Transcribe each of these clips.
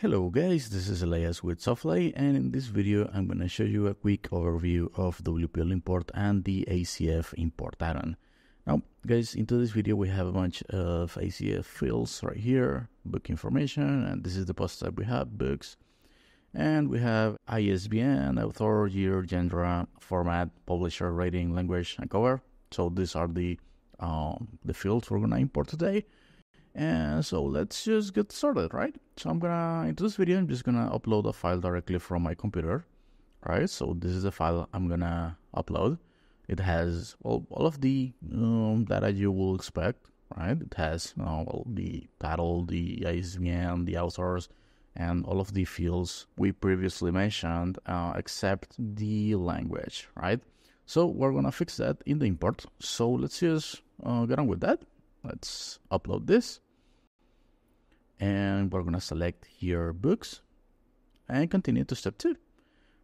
Hello guys, this is Elias with Softly, and in this video I'm going to show you a quick overview of WPL import and the ACF import add-on. Now guys, into this video we have a bunch of ACF fields right here, book information, and this is the post type we have, books, and we have ISBN, author, year, genre, format, publisher, rating, language, and cover. So these are the fields we're going to import today. And so let's just get started, right? So into this video, I'm just gonna upload a file directly from my computer, right? So this is the file I'm gonna upload. It has all of the data you will expect, right? It has the title, the ISBN, the authors, and all of the fields we previously mentioned, except the language, right? So we're gonna fix that in the import. So let's just get on with that. Let's upload this. And we're going to select here books and continue to step 2.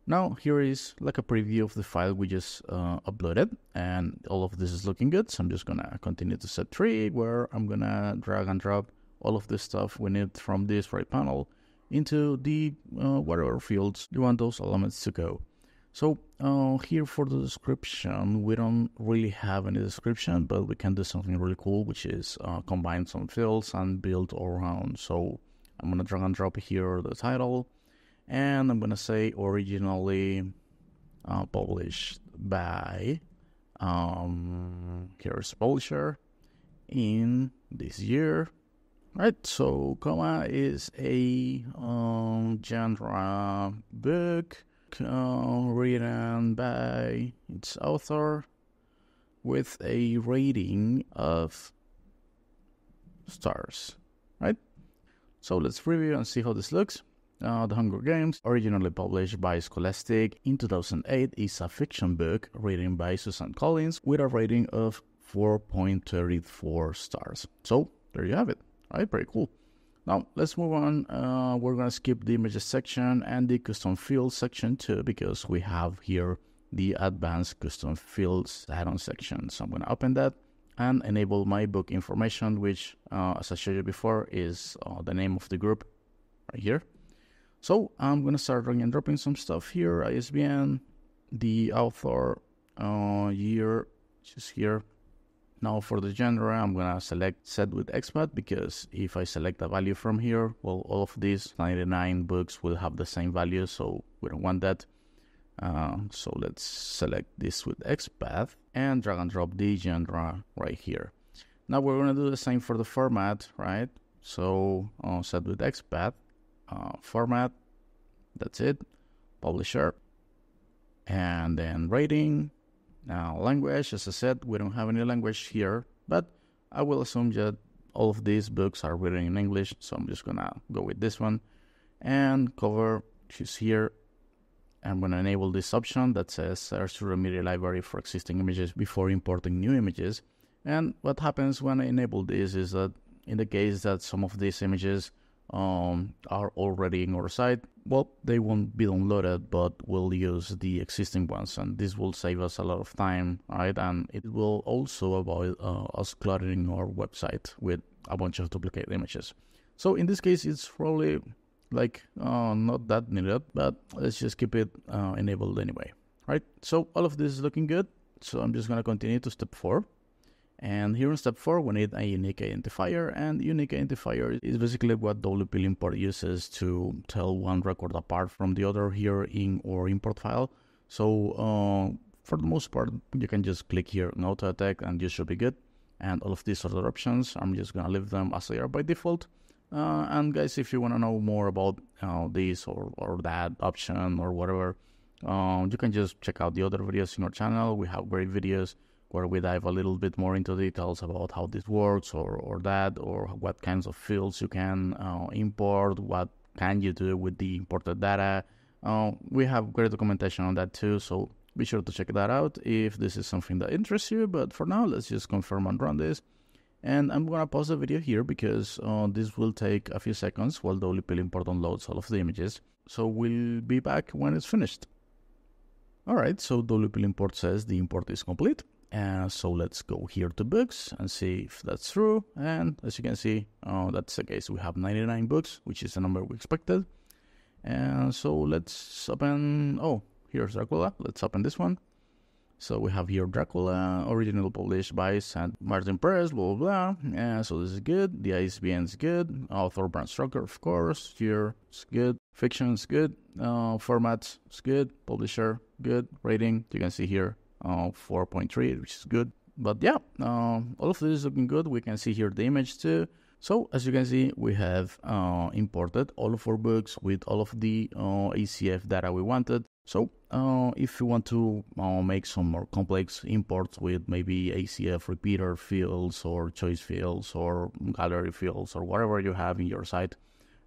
Now here is like a preview of the file we just uploaded, and all of this is looking good. So I'm just going to continue to step 3, where I'm going to drag and drop all of this stuff we need from this right panel into the whatever fields you want those elements to go. So here for the description, we don't really have any description, but we can do something really cool, which is combine some fields and build around. So I'm going to drag and drop here the title, and I'm going to say originally published by, here's publisher in this year. Right, so comma is a genre book, written by its author with a rating of stars, right? So let's review and see how this looks. The Hunger Games, originally published by Scholastic in 2008, is a fiction book written by Susan Collins with a rating of 4.34 stars. So there you have it, right? Very cool. Now let's move on. We're going to skip the images section and the custom fields section too, because we have here the advanced custom fields add-on section. So I'm going to open that and enable my book information, which as I showed you before is the name of the group right here. So I'm going to start dragging and dropping some stuff here. ISBN, the author, year, which is here. Now for the genre, I'm going to select set with expat, because if I select a value from here, well, all of these 99 books will have the same value, so we don't want that. So let's select this with expat and drag and drop the genre right here. Now we're going to do the same for the format, right? So set with expat, format, that's it, publisher, and then rating. Now, language, as I said, we don't have any language here, but I will assume that all of these books are written in English, so I'm just going to go with this one. And cover, choose here. I'm going to enable this option that says search through the media library for existing images before importing new images. And what happens when I enable this is that in the case that some of these images are already in our site, well, they won't be downloaded, but we'll use the existing ones, and this will save us a lot of time, right? And it will also avoid us cluttering our website with a bunch of duplicate images. So in this case, it's probably like not that needed, but let's just keep it enabled anyway, right? So all of this is looking good. So I'm just going to continue to step 4. And here in step 4, we need a unique identifier, and unique identifier is basically what WPL import uses to tell one record apart from the other here in our import file. So for the most part, you can just click here on auto attack and you should be good. And all of these other options, I'm just going to leave them as they are by default. And guys, if you want to know more about this or that option or whatever, you can just check out the other videos in our channel. We have great videos where we dive a little bit more into details about how this works or that, or what kinds of fields you can import, what can you do with the imported data. We have great documentation on that too, so be sure to check that out if this is something that interests you. But for now, let's just confirm and run this. And I'm going to pause the video here because this will take a few seconds while WPL import downloads all of the images. So we'll be back when it's finished. Alright, so WPL import says the import is complete. And so let's go here to books and see if that's true. And as you can see, that's the case. We have 99 books, which is the number we expected. And so let's open, oh, here's Dracula. Let's open this one. So we have here Dracula, originally published by St. Martin Press, blah, blah, blah. And so this is good. The ISBN is good. Author Bram Stoker, of course. Here, it's good. Fiction is good. Format is good. Publisher, good. Rating, you can see here, 4.3, which is good. But yeah, all of this is looking good. We can see here the image too. So as you can see, we have imported all of our books with all of the ACF data we wanted. So if you want to make some more complex imports with maybe ACF repeater fields or choice fields or gallery fields or whatever you have in your site,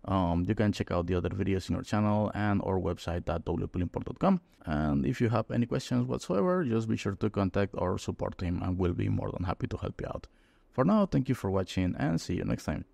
you can check out the other videos in our channel and our website at wplimport.com. And if you have any questions whatsoever, just be sure to contact our support team and we'll be more than happy to help you out. For now, thank you for watching and see you next time.